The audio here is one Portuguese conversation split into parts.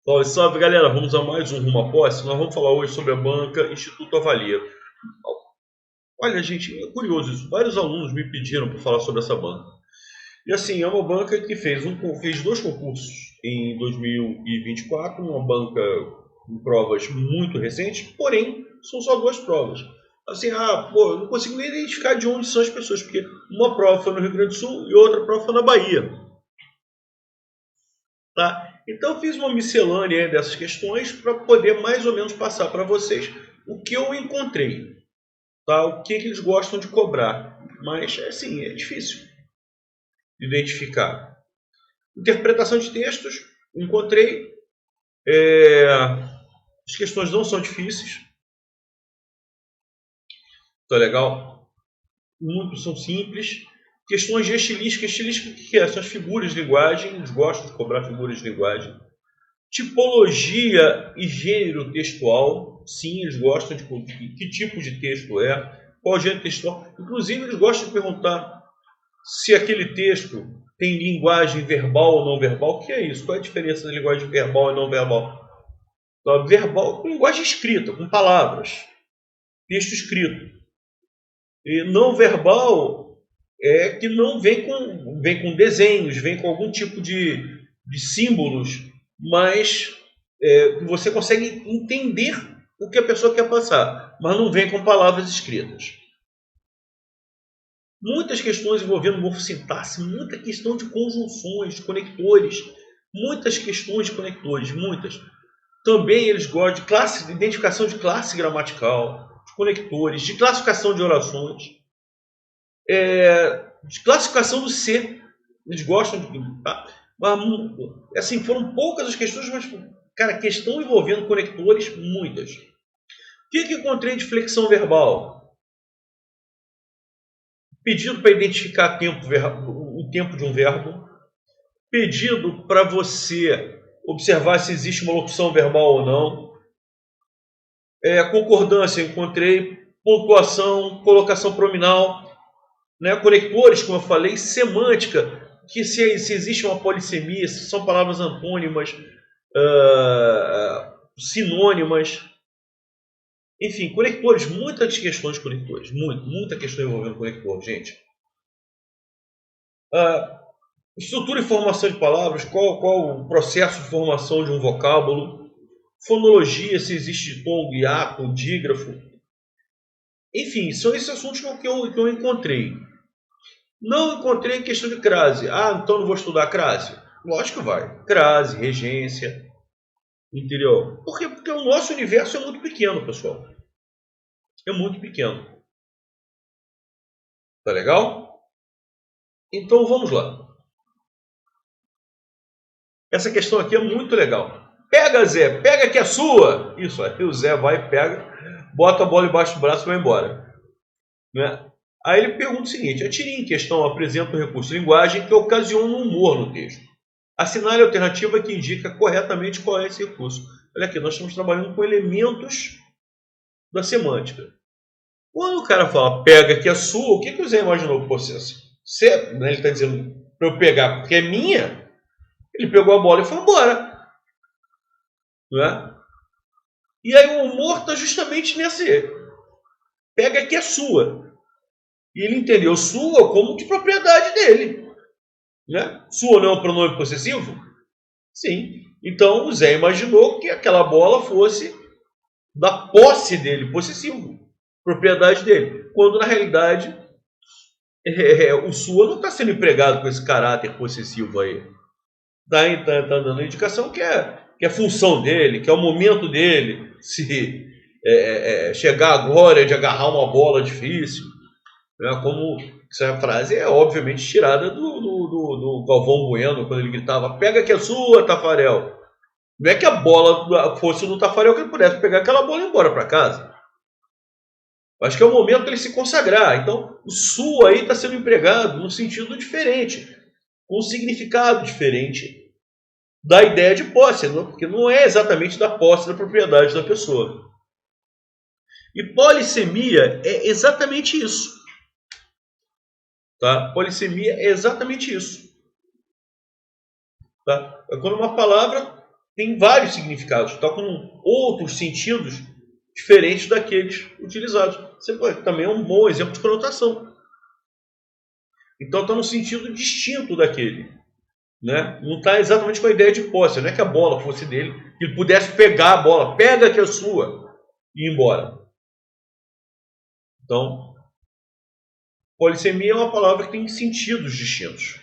Salve, salve galera, vamos a mais um Rumo à Posse. Nós vamos falar hoje sobre a banca Instituto Avalia. Olha, gente, é curioso isso. Vários alunos me pediram para falar sobre essa banca. E assim, é uma banca que fez dois concursos em 2024, uma banca com provas muito recentes, porém, são só duas provas. Assim, eu não consigo nem identificar de onde são as pessoas, porque uma prova foi no Rio Grande do Sul e outra prova foi na Bahia. Tá? Então, eu fiz uma miscelânea dessas questões para poder mais ou menos passar para vocês o que eu encontrei, tá? O que eles gostam de cobrar. Mas, assim, é difícil de identificar. Interpretação de textos, encontrei. As questões não são difíceis. Tá legal? Muito são simples. Questões de estilística. Estilística, o que é? São as figuras de linguagem. Eles gostam de cobrar figuras de linguagem. Tipologia e gênero textual, sim, eles gostam de que tipo de texto é, qual gênero textual. Inclusive, eles gostam de perguntar se aquele texto tem linguagem verbal ou não verbal. O que é isso? Qual é a diferença da linguagem verbal e não verbal? Então, verbal com linguagem escrita, com palavras, texto escrito. E não verbal é que não vem com desenhos, vem com algum tipo de símbolos, mas você consegue entender o que a pessoa quer passar, mas não vem com palavras escritas. Muitas questões envolvendo morfossintaxe, muita questão de conjunções, de conectores, muitas questões de conectores, muitas. Também eles gostam de identificação de classe gramatical, de conectores, de classificação de orações, de classificação do ser. Eles gostam de. Tá? Mas, assim, foram poucas as questões, mas, cara, questão envolvendo conectores, muitas. O que encontrei de flexão verbal? Pedido para identificar o tempo de um verbo. Pedido para você observar se existe uma locução verbal ou não. Concordância, encontrei. Pontuação, colocação pronominal. Né? Conectores, como eu falei. Semântica, que se existe uma polissemia, se são palavras antônimas, sinônimas. Enfim, conectores, muitas questões de conectores, muita questão envolvendo conector, gente. Estrutura e formação de palavras, qual o processo de formação de um vocábulo, fonologia, se existe tom, hiato, dígrafo. Enfim, são esses assuntos que eu encontrei. Não encontrei questão de crase. Então não vou estudar crase? Lógico que vai. Crase, regência, entendeu? Por quê? Porque o nosso universo é muito pequeno, pessoal. É muito pequeno. Tá legal? Então vamos lá. Essa questão aqui é muito legal. Pega, Zé, pega que é sua. Isso, aí o Zé vai, pega, bota a bola embaixo do braço e vai embora. Né? Aí ele pergunta o seguinte: a tirinha em questão apresenta um recurso de linguagem que ocasiona um humor no texto. Assinale a alternativa que indica corretamente qual é esse recurso. Olha aqui, nós estamos trabalhando com elementos da semântica. Quando o cara fala pega que é sua, o que o Zé imaginou que fosse essa? Ele está dizendo para eu pegar porque é minha. Ele pegou a bola e foi embora. Não é? E aí o humor está justamente nesse. Pega que é sua. E ele entendeu sua como de propriedade dele. Né? Sua não é um pronome possessivo? Sim. Então o Zé imaginou que aquela bola fosse da posse dele, possessivo. Propriedade dele. Quando na realidade o sua não está sendo empregado com esse caráter possessivo aí. Está dando a indicação que é função dele, que é o momento dele, se chegar a glória de agarrar uma bola difícil. Né? Como essa frase é obviamente tirada do Galvão Bueno, quando ele gritava: pega que é sua, Tafarel. Não é que a bola fosse do Tafarel que ele pudesse pegar aquela bola e ir embora para casa. Acho que é o momento dele se consagrar. Então, o sua aí está sendo empregado num sentido diferente, com um significado diferente da ideia de posse, porque não é exatamente da posse da propriedade da pessoa. E polissemia é exatamente isso. Tá? Polissemia é exatamente isso. Tá? É quando uma palavra tem vários significados, está com outros sentidos diferentes daqueles utilizados. Você pode, também é um bom exemplo de conotação. Então está no sentido distinto daquele. Né? Não está exatamente com a ideia de posse. Não é que a bola fosse dele, que ele pudesse pegar a bola, pega que é sua e ir embora. Então, polissemia é uma palavra que tem sentidos distintos.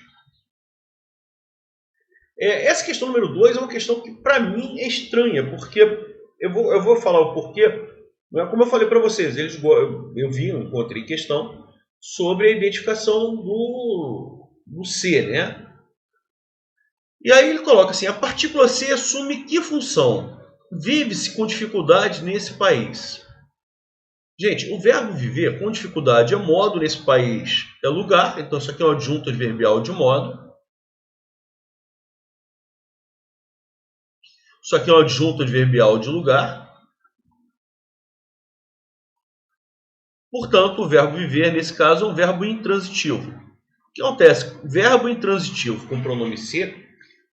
Essa questão número 2 é uma questão que para mim é estranha, porque eu vou falar o porquê. Como eu falei para vocês, eu encontrei questão sobre a identificação do C, né? E aí ele coloca assim, a partícula C assume que função? Vive-se com dificuldade nesse país. Gente, o verbo viver com dificuldade é modo, nesse país é lugar, então isso aqui é um adjunto adverbial de modo. Isso aqui é um adjunto adverbial de lugar. Portanto, o verbo viver, nesse caso, é um verbo intransitivo. O que acontece? Verbo intransitivo com pronome C,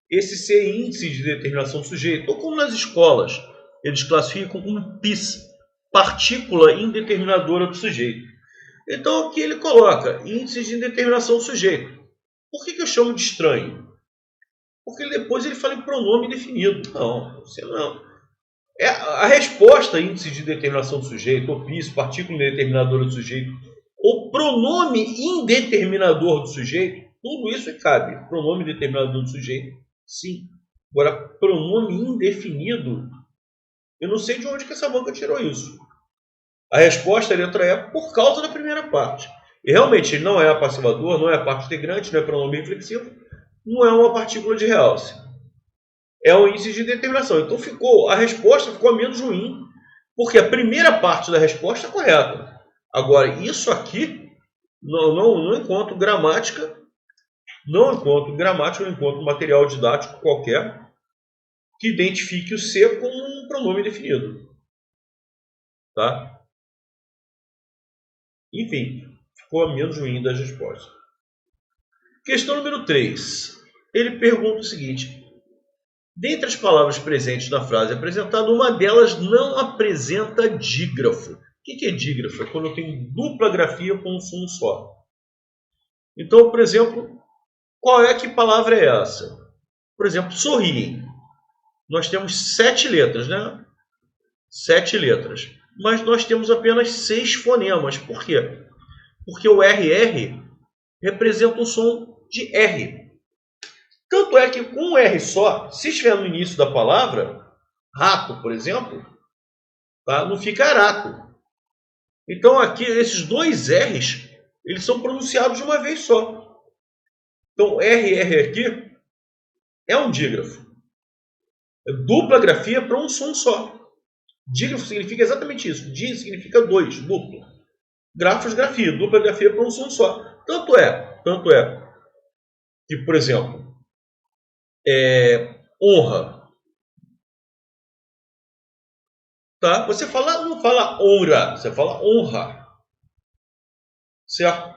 esse C é índice de determinação do sujeito, ou como nas escolas, eles classificam como PIS, partícula indeterminadora do sujeito. Então, aqui ele coloca índice de indeterminação do sujeito. Por que eu chamo de estranho? Porque depois ele fala em pronome definido. Não, você não. A resposta, índice de determinação do sujeito, ou PIS, partícula indeterminadora do sujeito, ou pronome indeterminador do sujeito, tudo isso cabe. Pronome determinador do sujeito, sim. Agora, pronome indefinido, eu não sei de onde que essa banca tirou isso. A resposta, a letra E, por causa da primeira parte. E realmente, ele não é passivador, não é parte integrante, não é pronome reflexivo, não é uma partícula de realce. É o índice de determinação. Então a resposta ficou menos ruim, porque a primeira parte da resposta é correta. Agora, isso aqui, não encontro gramática, não encontro material didático qualquer que identifique o C com um pronome definido. Tá? Enfim, ficou a menos ruim das respostas. Questão número 3. Ele pergunta o seguinte: dentre as palavras presentes na frase apresentada, uma delas não apresenta dígrafo. O que é dígrafo? É quando eu tenho dupla grafia com um som só. Então, por exemplo, que palavra é essa? Por exemplo, sorriem. Nós temos 7 letras, né? 7 letras. Mas nós temos apenas 6 fonemas. Por quê? Porque o RR representa o som de R. Tanto é que com um R só, se estiver no início da palavra, rato, por exemplo, tá? Não fica arato. Então aqui, esses dois R's, eles são pronunciados de uma vez só. Então RR aqui é um dígrafo. É dupla grafia para um som só. Dígrafo significa exatamente isso. Di significa dois, duplo. Grafos, grafia. Dupla grafia para um som só. Tanto é que, por exemplo, honra. Tá? Você não fala honra, você fala honra. Certo?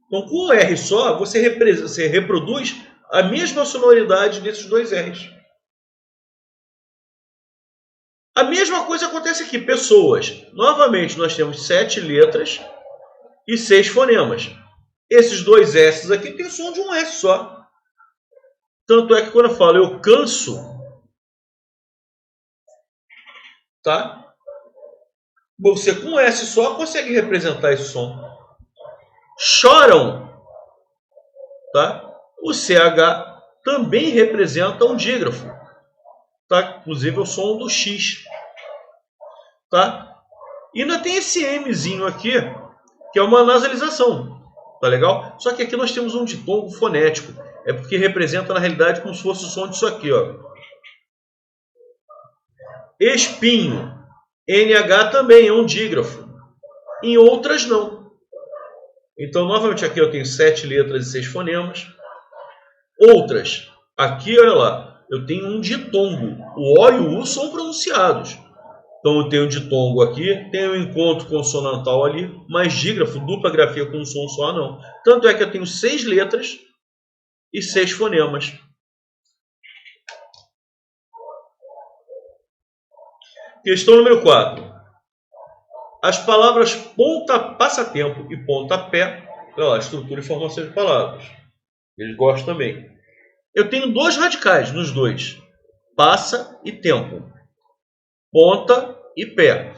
Então, com um R só, você reproduz a mesma sonoridade desses dois R's. A mesma coisa acontece aqui. Pessoas. Novamente, nós temos 7 letras e 6 fonemas. Esses dois S aqui tem o som de um S só. Tanto é que quando eu falo eu canso, tá? Você com um S só consegue representar esse som. Choram, tá? O CH também representa um dígrafo, tá? Inclusive o som do X, tá? E ainda tem esse Mzinho aqui, que é uma nasalização, tá legal? Só que aqui nós temos um ditongo fonético, é porque representa na realidade como se fosse o som disso aqui, ó. Espinho, NH também é um dígrafo, em outras não. Então, novamente, aqui eu tenho 7 letras e 6 fonemas. Outras, aqui, olha lá, eu tenho um ditongo. O O e o U são pronunciados. Então, eu tenho um ditongo aqui, tenho um encontro consonantal ali, mas dígrafo, dupla grafia com um som só, não. Tanto é que eu tenho 6 letras e 6 fonemas. Questão número 4. As palavras passatempo e pontapé, olha lá, estrutura e formação de palavras. Eles gostam também. Eu tenho dois radicais nos dois. Passa e tempo. Ponta e pé.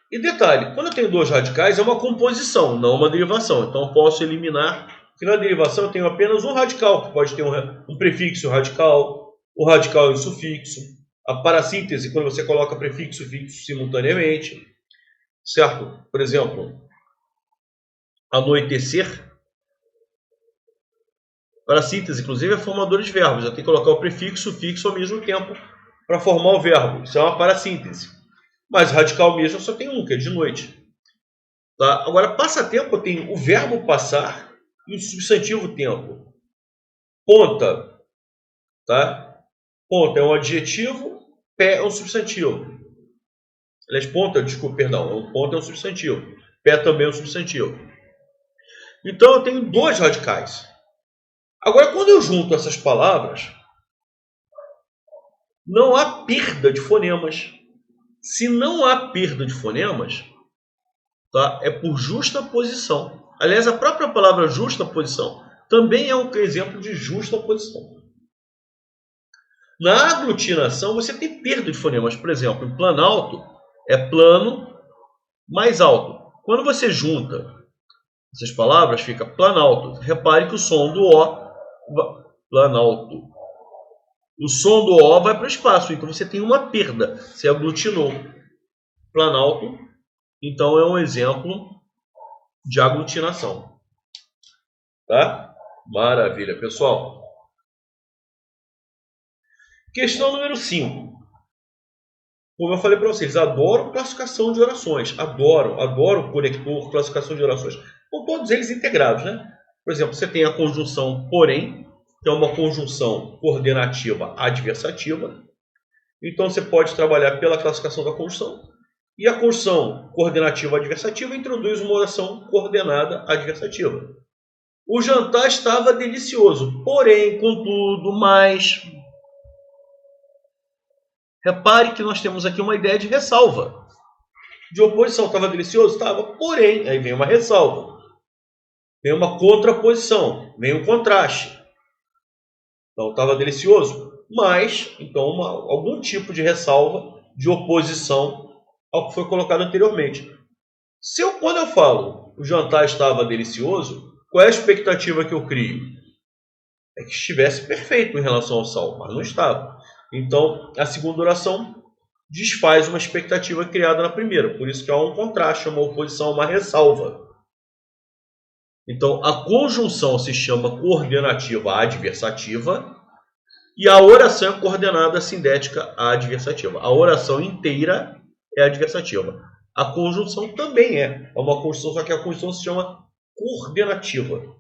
E detalhe, quando eu tenho dois radicais é uma composição, não uma derivação. Então eu posso eliminar, que na derivação eu tenho apenas um radical, que pode ter um prefixo radical, o radical e o sufixo. A parassíntese, quando você coloca prefixo e sufixo simultaneamente. Certo? Por exemplo, anoitecer. Para síntese, inclusive, é formador de verbos. Já tem que colocar o prefixo e o sufixo ao mesmo tempo para formar o verbo. Isso é uma parassíntese. Mas radical mesmo só tem um, que é de noite. Tá? Agora, passatempo, eu tenho o verbo passar e o substantivo tempo. Ponta. Tá? Ponta é um adjetivo, pé é um substantivo. Aliás, ponta, desculpa, perdão. Ponta é um substantivo. Pé também é um substantivo. Então, eu tenho dois radicais. Agora, quando eu junto essas palavras, não há perda de fonemas. Se não há perda de fonemas, tá? É por justa posição. Aliás, a própria palavra justa posição também é um exemplo de justa posição. Na aglutinação, você tem perda de fonemas. Por exemplo, em planalto, é plano mais alto. Quando você junta essas palavras, fica planalto. Repare que o som do O, planalto, o som do O vai para o espaço. Então você tem uma perda. Você aglutinou. Planalto, então é um exemplo de aglutinação. Tá? Maravilha, pessoal. Questão número 5. Como eu falei para vocês, adoro classificação de orações. Adoro conector, classificação de orações. Com todos eles integrados, né? Por exemplo, você tem a conjunção porém, que é uma conjunção coordenativa adversativa. Então você pode trabalhar pela classificação da conjunção. E a conjunção coordenativa adversativa introduz uma oração coordenada adversativa. O jantar estava delicioso, porém, contudo, mas... Repare que nós temos aqui uma ideia de ressalva. De oposição, estava delicioso? Estava, porém, aí vem uma ressalva. Vem uma contraposição, vem um contraste. Então, estava delicioso, mas, então, algum tipo de ressalva, de oposição ao que foi colocado anteriormente. Quando eu falo o jantar estava delicioso, qual é a expectativa que eu crio? É que estivesse perfeito em relação ao sal, mas não estava. Então, a segunda oração desfaz uma expectativa criada na primeira. Por isso que há um contraste, uma oposição, uma ressalva. Então, a conjunção se chama coordenativa adversativa e a oração é coordenada sindética adversativa. A oração inteira é adversativa. A conjunção também é uma conjunção, só que a conjunção se chama coordenativa.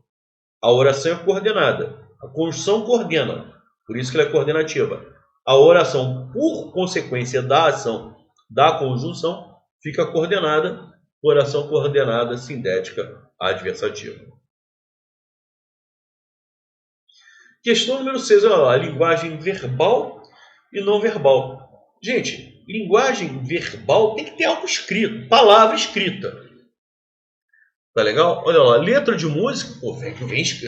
A oração é coordenada. A conjunção coordena, por isso que ela é coordenativa. A oração, por consequência da ação da conjunção, fica coordenada, oração coordenada sindética adversativa. Questão número 6, olha lá, linguagem verbal e não verbal. Gente, linguagem verbal tem que ter algo escrito, palavra escrita. Tá legal? Olha lá, letra de música,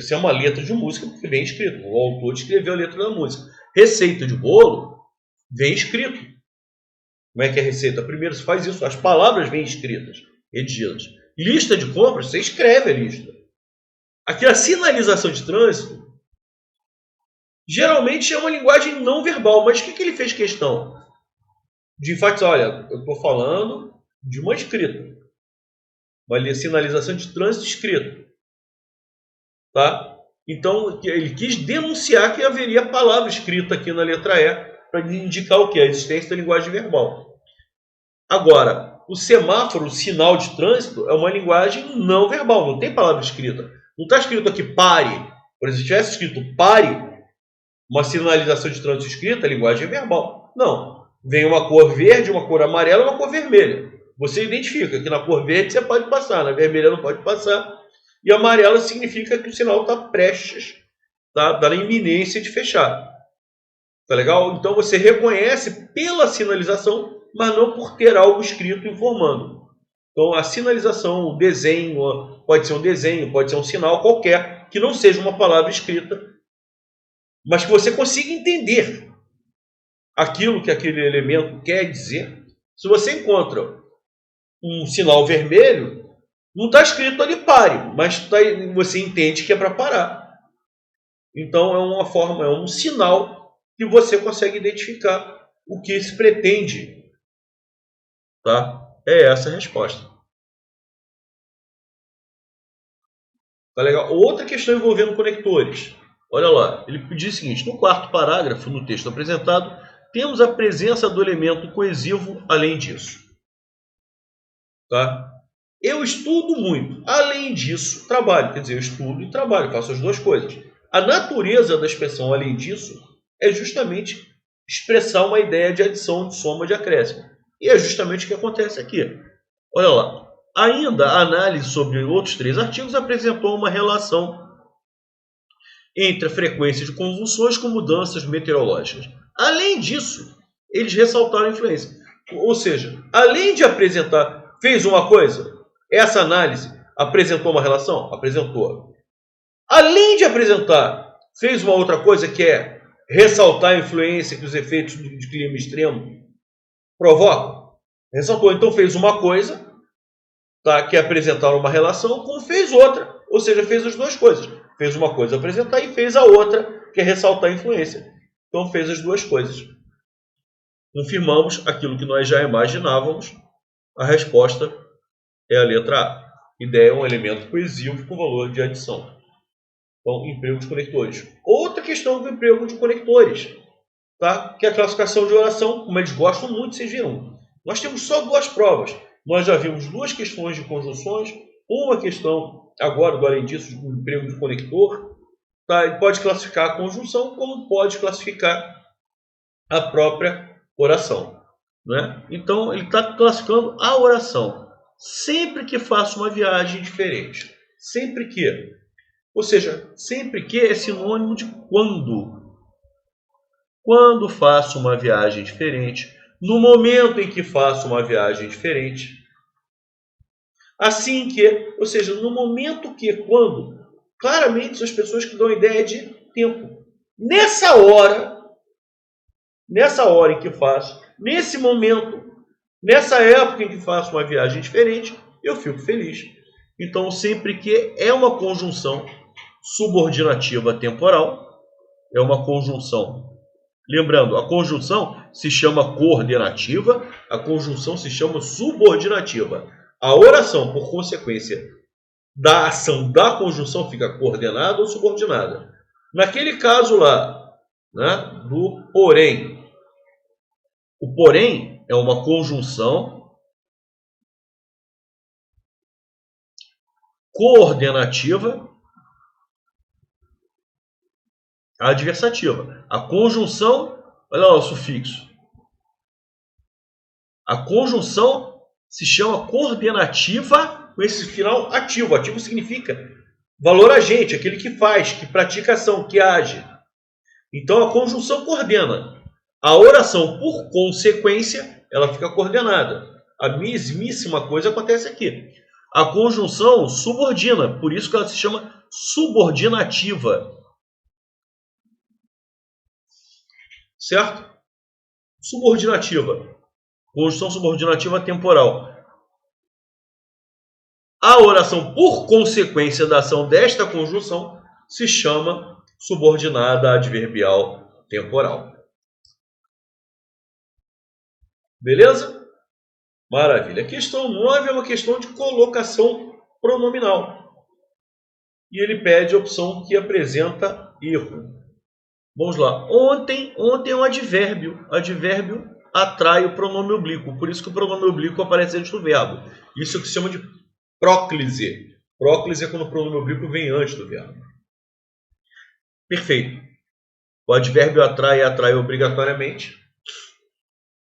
se é uma letra de música, porque vem escrito. O autor escreveu a letra da música. Receita de bolo, vem escrito. Como é que é a receita? Primeiro você faz isso, as palavras vêm escritas, redigidas. Lista de compras, você escreve a lista. Aqui a sinalização de trânsito, geralmente é uma linguagem não verbal, mas o que ele fez questão? De enfatizar, olha, eu estou falando de uma escrita. Uma sinalização de trânsito escrita. Tá? Então, ele quis denunciar que haveria palavra escrita aqui na letra E para indicar o que? A existência da linguagem verbal. Agora, o semáforo, o sinal de trânsito, é uma linguagem não verbal, não tem palavra escrita. Não está escrito aqui pare. Por exemplo, se tivesse escrito pare, uma sinalização de trânsito escrita, a linguagem é verbal. Não. Vem uma cor verde, uma cor amarela e uma cor vermelha. Você identifica que na cor verde você pode passar, na vermelha não pode passar. E amarela significa que o sinal está prestes, tá na iminência de fechar. Tá legal? Então você reconhece pela sinalização mas não por ter algo escrito informando. Então, a sinalização, o desenho, pode ser um desenho, pode ser um sinal qualquer, que não seja uma palavra escrita, mas que você consiga entender aquilo que aquele elemento quer dizer. Se você encontra um sinal vermelho, não está escrito ali pare, mas você entende que é para parar. Então, é uma forma, é um sinal que você consegue identificar o que se pretende. Tá? É essa a resposta. Tá legal? Outra questão envolvendo conectores. Olha lá, ele diz o seguinte: no quarto parágrafo, no texto apresentado, temos a presença do elemento coesivo além disso. Tá? Eu estudo muito. Além disso, trabalho. Quer dizer, eu estudo e trabalho, faço as duas coisas. A natureza da expressão além disso é justamente expressar uma ideia de adição, de soma, de acréscimo. E é justamente o que acontece aqui. Olha lá. Ainda a análise sobre outros 3 artigos apresentou uma relação entre a frequência de convulsões com mudanças meteorológicas. Além disso, eles ressaltaram a influência. Ou seja, além de apresentar, fez uma coisa, essa análise apresentou uma relação? Apresentou. Além de apresentar, fez uma outra coisa que é ressaltar a influência que os efeitos de clima extremo provocam? Ressaltou. Então fez uma coisa, tá, que é apresentar uma relação, como fez outra. Ou seja, fez as duas coisas. Fez uma coisa apresentar e fez a outra, que é ressaltar a influência. Então fez as duas coisas. Confirmamos aquilo que nós já imaginávamos. A resposta é a letra A. Ideia é um elemento coesivo com valor de adição. Então, emprego de conectores. Outra questão do emprego de conectores, tá? Que é a classificação de oração, como eles gostam muito, vocês viram. Nós temos só 2 provas. Nós já vimos 2 questões de conjunções, uma questão agora, do além disso, do emprego de conector. Tá? Ele pode classificar a conjunção, como pode classificar a própria oração. Né? Então, ele está classificando a oração. Sempre que faça uma viagem diferente. Sempre que. Ou seja, sempre que é sinônimo de quando. Quando faço uma viagem diferente. No momento em que faço uma viagem diferente. Assim que, ou seja, no momento que, quando. Claramente são as pessoas que dão ideia de tempo. Nessa hora em que faço, nesse momento, nessa época em que faço uma viagem diferente, eu fico feliz. Então, sempre que é uma conjunção subordinativa temporal, é uma conjunção. Lembrando, a conjunção se chama coordenativa, a conjunção se chama subordinativa. A oração, por consequência da ação da conjunção, fica coordenada ou subordinada. Naquele caso lá, né, do porém, o porém é uma conjunção coordenativa adversativa. A conjunção, olha lá o sufixo. A conjunção se chama coordenativa com esse final ativo. Ativo significa valor agente, aquele que faz, que pratica ação, que age. Então a conjunção coordena. A oração, por consequência, ela fica coordenada. A mesmíssima coisa acontece aqui. A conjunção subordina, por isso que ela se chama subordinativa. Certo? Subordinativa. Conjunção subordinativa temporal. A oração, por consequência da ação desta conjunção, se chama subordinada adverbial temporal. Beleza? Maravilha. A questão 9 é uma questão de colocação pronominal. E ele pede a opção que apresenta erro. Vamos lá. Ontem é um advérbio. Advérbio atrai o pronome oblíquo. Por isso que o pronome oblíquo aparece antes do verbo. Isso é o que se chama de próclise. Próclise é quando o pronome oblíquo vem antes do verbo. Perfeito. O advérbio atrai obrigatoriamente.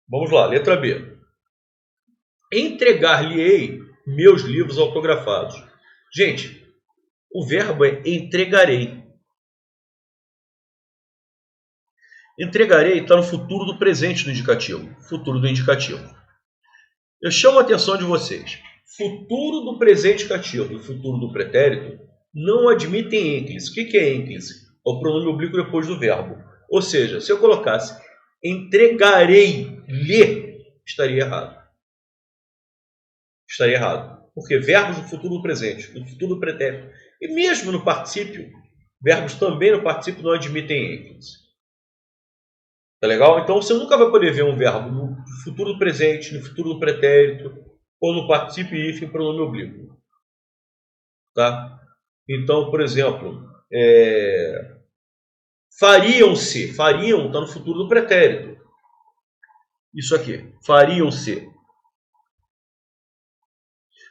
Vamos lá. Letra B. Entregar-lhe-ei meus livros autografados. Gente, o verbo é entregarei. Entregarei está no futuro do presente do indicativo. Futuro do indicativo. Eu chamo a atenção de vocês. Futuro do presente indicativo e futuro do pretérito não admitem ênclise. O que é ênclise? É o pronome oblíquo depois do verbo. Ou seja, se eu colocasse entregarei-lhe, estaria errado. Estaria errado. Porque verbos no futuro do presente, no futuro do pretérito, e mesmo no particípio, verbos também no particípio não admitem ênclise. Tá legal? Então você nunca vai poder ver um verbo no futuro do presente, no futuro do pretérito, ou no particípio e hífen pronome oblíquo. Tá? Então, por exemplo, fariam-se. Fariam está no futuro do pretérito. Isso aqui. Fariam-se.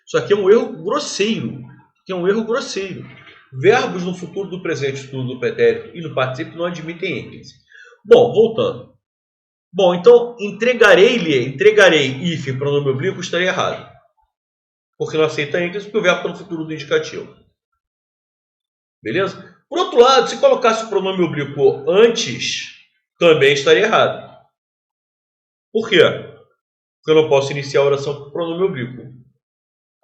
Isso aqui é um erro grosseiro. Que é um erro grosseiro. Verbos no futuro do presente, futuro do pretérito e no particípio não admitem ênclise. Bom, voltando. Bom, então, entregarei, hífen, pronome oblíquo, estaria errado. Porque não aceita ênclise, porque o verbo está no futuro do indicativo. Beleza? Por outro lado, se colocasse o pronome oblíquo antes, também estaria errado. Por quê? Porque eu não posso iniciar a oração com o pronome oblíquo.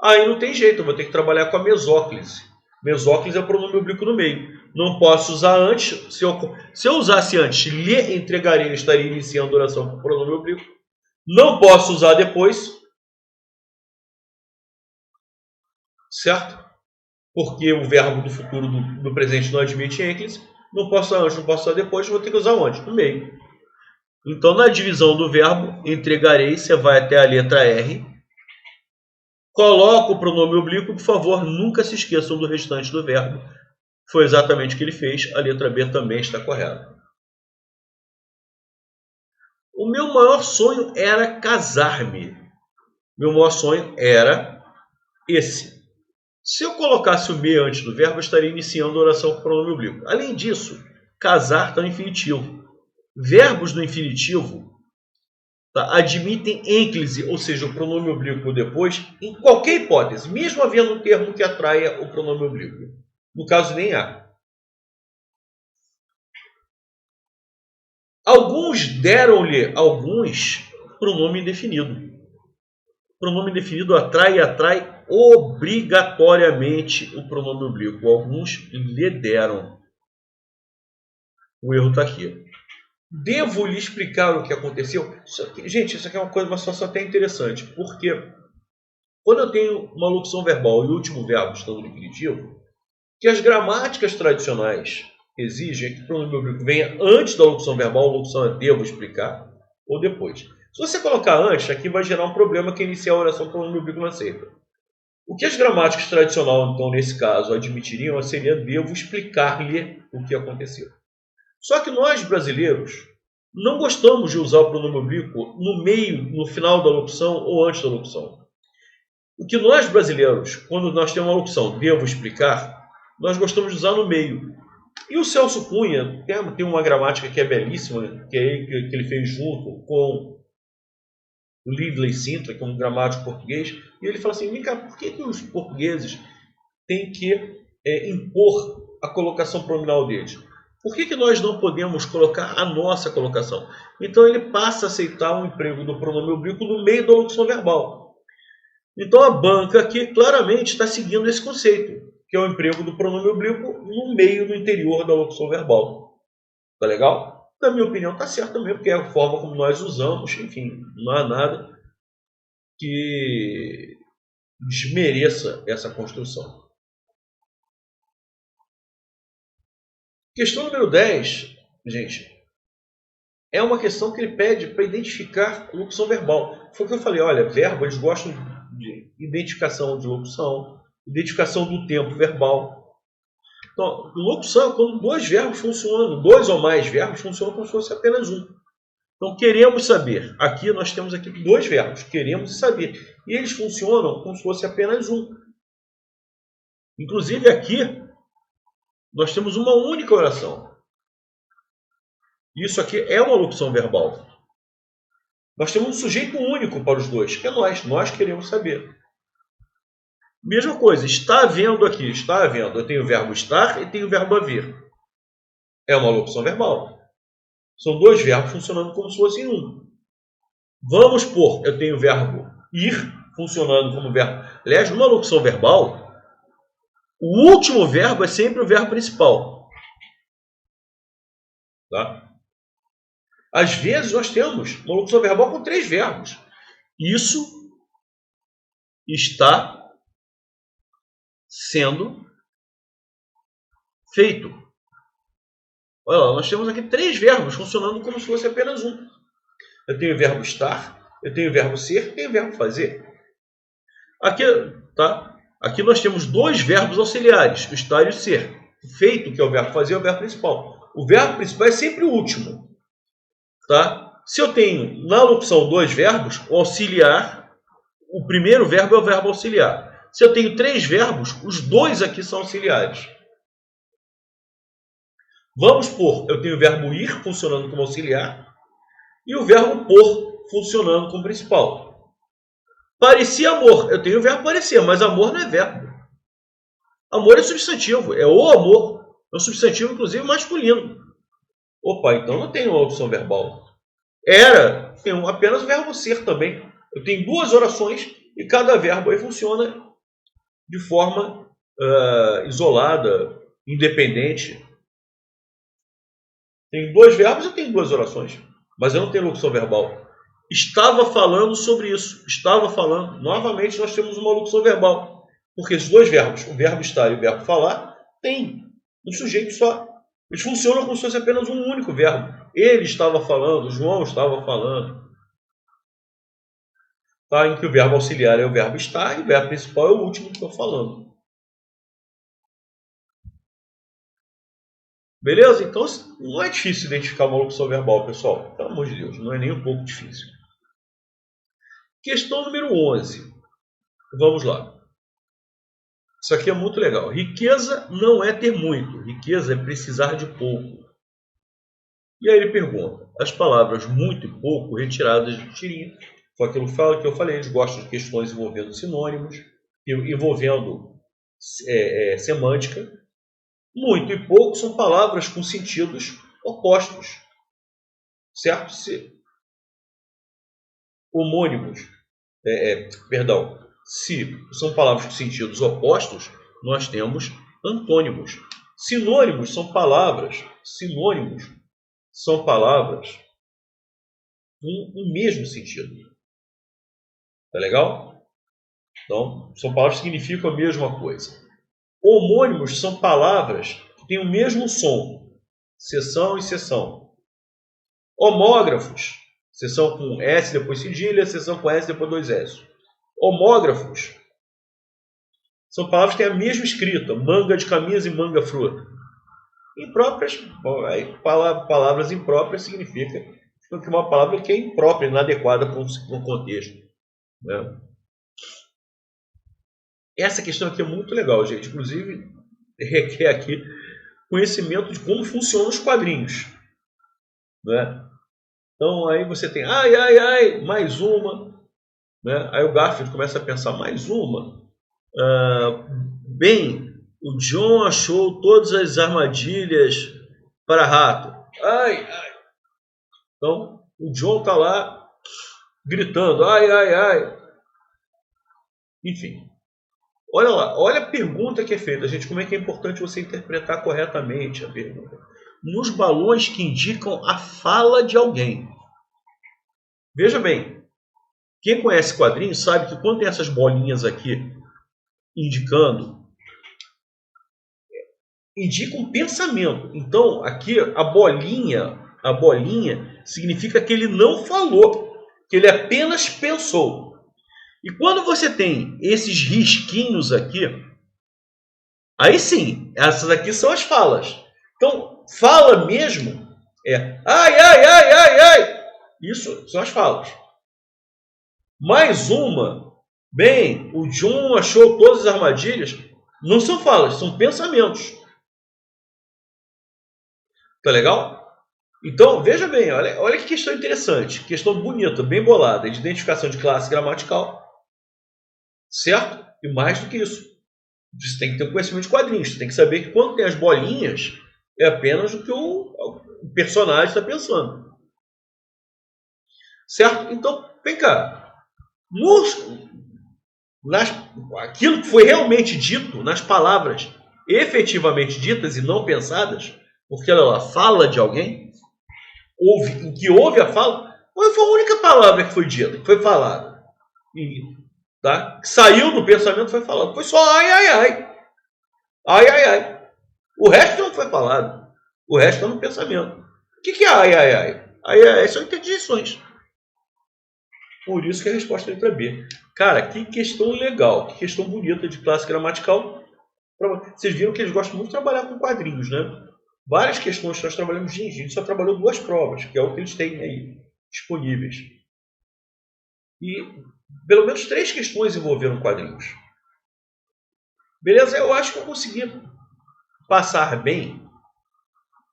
Aí não tem jeito, eu vou ter que trabalhar com a mesóclise. Mesóclise é o pronome oblíquo no meio. Não posso usar antes. Se eu usasse antes, lhe entregarei, eu estaria iniciando a oração com o pronome oblíquo. Não posso usar depois. Certo? Porque o verbo do futuro do presente não admite ênclise. Não posso usar antes, não posso usar depois. Vou ter que usar onde? No meio. Então, na divisão do verbo, entregarei, você vai até a letra R. Coloca o pronome oblíquo, por favor, nunca se esqueçam do restante do verbo. Foi exatamente o que ele fez, a letra B também está correta. O meu maior sonho era casar-me. Meu maior sonho era esse. Se eu colocasse o me antes do verbo, eu estaria iniciando a oração com o pronome oblíquo. Além disso, casar está no infinitivo. Verbos no infinitivo admitem ênclise, ou seja, o pronome oblíquo depois, em qualquer hipótese, mesmo havendo um termo que atraia o pronome oblíquo. No caso, nem há. Alguns deram-lhe, pronome indefinido. Pronome indefinido atrai obrigatoriamente o pronome oblíquo. Alguns lhe deram. O erro está aqui. Devo lhe explicar o que aconteceu? Gente, isso aqui é uma situação até interessante. Porque quando eu tenho uma locução verbal e o último verbo estando no infinitivo, que as gramáticas tradicionais exigem que o pronome oblíquo venha antes da locução verbal, a locução é devo explicar, ou depois. Se você colocar antes, aqui vai gerar um problema que iniciar a oração com o pronome oblíquo não aceita. O que as gramáticas tradicionais, então, nesse caso, admitiriam seria devo explicar-lhe o que aconteceu. Só que nós, brasileiros, não gostamos de usar o pronome oblíquo no meio, no final da locução ou antes da locução. O que nós, brasileiros, quando nós temos uma locução devo explicar, nós gostamos de usar no meio. E o Celso Cunha tem uma gramática que é belíssima, que ele fez junto com o Lidley Sintra, que é um gramático português, e ele fala assim, vem cá, por que os portugueses têm que impor a colocação pronominal deles? Por que nós não podemos colocar a nossa colocação? Então ele passa a aceitar o emprego do pronome oblíquo no meio da locução verbal. Então a banca aqui claramente está seguindo esse conceito, que é o emprego do pronome oblíquo no meio, no interior da locução verbal. Tá legal? Na minha opinião, está certo também, porque é a forma como nós usamos, enfim, não há nada que desmereça essa construção. Questão número 10, gente, é uma questão que ele pede para identificar locução verbal. Foi o que eu falei, olha, verbo, eles gostam de identificação de locução, identificação do tempo verbal. Então, locução é quando dois verbos funcionam, dois ou mais verbos funcionam como se fosse apenas um. Então, queremos saber. Aqui nós temos aqui dois verbos, queremos saber. E eles funcionam como se fosse apenas um. Inclusive aqui, nós temos uma única oração. Isso aqui é uma locução verbal. Nós temos um sujeito único para os dois, que é nós. Nós queremos saber. Mesma coisa, está havendo aqui, está havendo. Eu tenho o verbo estar e tenho o verbo haver. É uma locução verbal. São dois verbos funcionando como se fossem um. Vamos por, eu tenho o verbo ir funcionando como verbo. Aliás, numa locução verbal, o último verbo é sempre o verbo principal. Tá? Às vezes nós temos uma locução verbal com 3 verbos. Isso está sendo feito. Olha lá, nós temos aqui 3 verbos funcionando como se fosse apenas um. Eu tenho o verbo estar, eu tenho o verbo ser, eu tenho o verbo fazer. Aqui, tá? Aqui nós temos 2 verbos auxiliares, o estar e o ser. O feito, que é o verbo fazer, é o verbo principal. O verbo principal é sempre o último. Tá? Se eu tenho na locução 2 verbos, o auxiliar, o primeiro verbo é o verbo auxiliar. Se eu tenho 3 verbos, os 2 aqui são auxiliares. Vamos por, eu tenho o verbo ir funcionando como auxiliar e o verbo por funcionando como principal. Parecia amor, eu tenho o verbo parecer, mas amor não é verbo. Amor é substantivo, é o amor. É um substantivo, inclusive, masculino. Opa, então não tem uma opção verbal. Era, tem apenas o verbo ser também. Eu tenho 2 orações e cada verbo aí funciona de forma isolada, independente. Tem 2 verbos, eu tenho 2 orações, mas eu não tenho locução verbal. Estava falando sobre isso. Estava falando. Novamente, nós temos uma locução verbal. Porque esses 2 verbos, o verbo estar e o verbo falar, tem um sujeito só. Eles funcionam como se fosse apenas um único verbo. Ele estava falando, João estava falando. Tá? Em que o verbo auxiliar é o verbo estar e o verbo principal é o último que estou falando. Beleza? Então não é difícil identificar uma locução verbal, pessoal. Pelo amor de Deus, não é nem um pouco difícil. Questão número 11. Vamos lá. Isso aqui é muito legal. Riqueza não é ter muito. Riqueza é precisar de pouco. E aí ele pergunta, as palavras muito e pouco retiradas de tirinha. Foi aquilo que eu falei, eles gostam de questões envolvendo sinônimos, envolvendo semântica. Muito e pouco são palavras com sentidos opostos. Certo? Homônimos. Se são palavras com sentidos opostos, nós temos antônimos. Sinônimos são palavras com o mesmo sentido. Tá legal? Então, são palavras que significam a mesma coisa. Homônimos são palavras que têm o mesmo som. Seção e seção. Homógrafos. Seção com S depois cedilha, seção com S depois 2 S. Homógrafos são palavras que têm a mesma escrita. Manga de camisa e manga fruta. Impróprias, palavras impróprias significa que uma palavra que é imprópria, inadequada para um contexto. Né? Essa questão aqui é muito legal, gente. Inclusive, requer aqui conhecimento de como funcionam os quadrinhos. Né? Então, aí você tem, mais uma. Né? Aí o Garfield começa a pensar, mais uma. Bem, o John achou todas as armadilhas para rato. Então, o John está lá gritando, Enfim. Olha lá, olha a pergunta que é feita, gente. Como é que é importante você interpretar corretamente a pergunta. Nos balões que indicam a fala de alguém. Veja bem, quem conhece quadrinhos sabe que quando tem essas bolinhas aqui indicando, indica um pensamento. Então, aqui a bolinha significa que ele não falou, que ele apenas pensou. E quando você tem esses risquinhos aqui, aí sim, essas aqui são as falas. Então, fala mesmo é isso são as falas. Mais uma, bem, o John achou todas as armadilhas, não são falas, são pensamentos. Tá legal? Então, veja bem, olha que questão interessante, questão bonita, bem bolada, de identificação de classe gramatical. Certo? E mais do que isso, você tem que ter um conhecimento de quadrinhos. Você tem que saber que quando tem as bolinhas, é apenas o que o personagem está pensando. Certo? Então, vem cá. Aquilo que foi realmente dito, nas palavras efetivamente ditas e não pensadas, porque ela fala de alguém, em que houve a fala, foi a única palavra que foi dita, que foi falada. Tá? Que saiu do pensamento, foi falado. Foi só ai, ai, ai. Ai, ai, ai. O resto não foi falado. O resto está no pensamento. O que é ai, ai, ai? Ai, ai, ai são interjeições. Por isso que a resposta é a letra B. Cara, que questão legal, que questão bonita de classe gramatical. Vocês viram que eles gostam muito de trabalhar com quadrinhos, né? Várias questões que nós trabalhamos, gente, a gente só trabalhou 2 provas, que é o que eles têm aí disponíveis. E pelo menos 3 questões envolveram quadrinhos. Beleza? Eu acho que eu consegui passar bem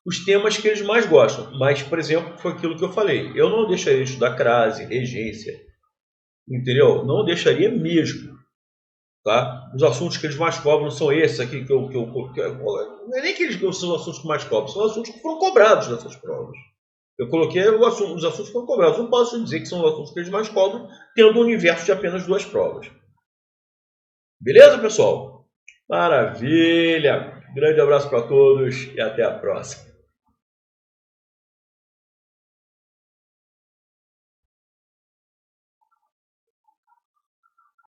os temas que eles mais gostam. Mas, por exemplo, foi aquilo que eu falei. Eu não deixaria de estudar crase, regência. Entendeu? Não deixaria mesmo. Tá? Os assuntos que eles mais cobram são esses aqui que eu não é nem que eles são os assuntos que mais cobram, são assuntos que foram cobrados nessas provas. Eu coloquei os assuntos que foram cobrados. Não posso dizer que são os assuntos que eles mais cobram, tendo um universo de apenas 2 provas. Beleza, pessoal? Maravilha! Grande abraço para todos e até a próxima.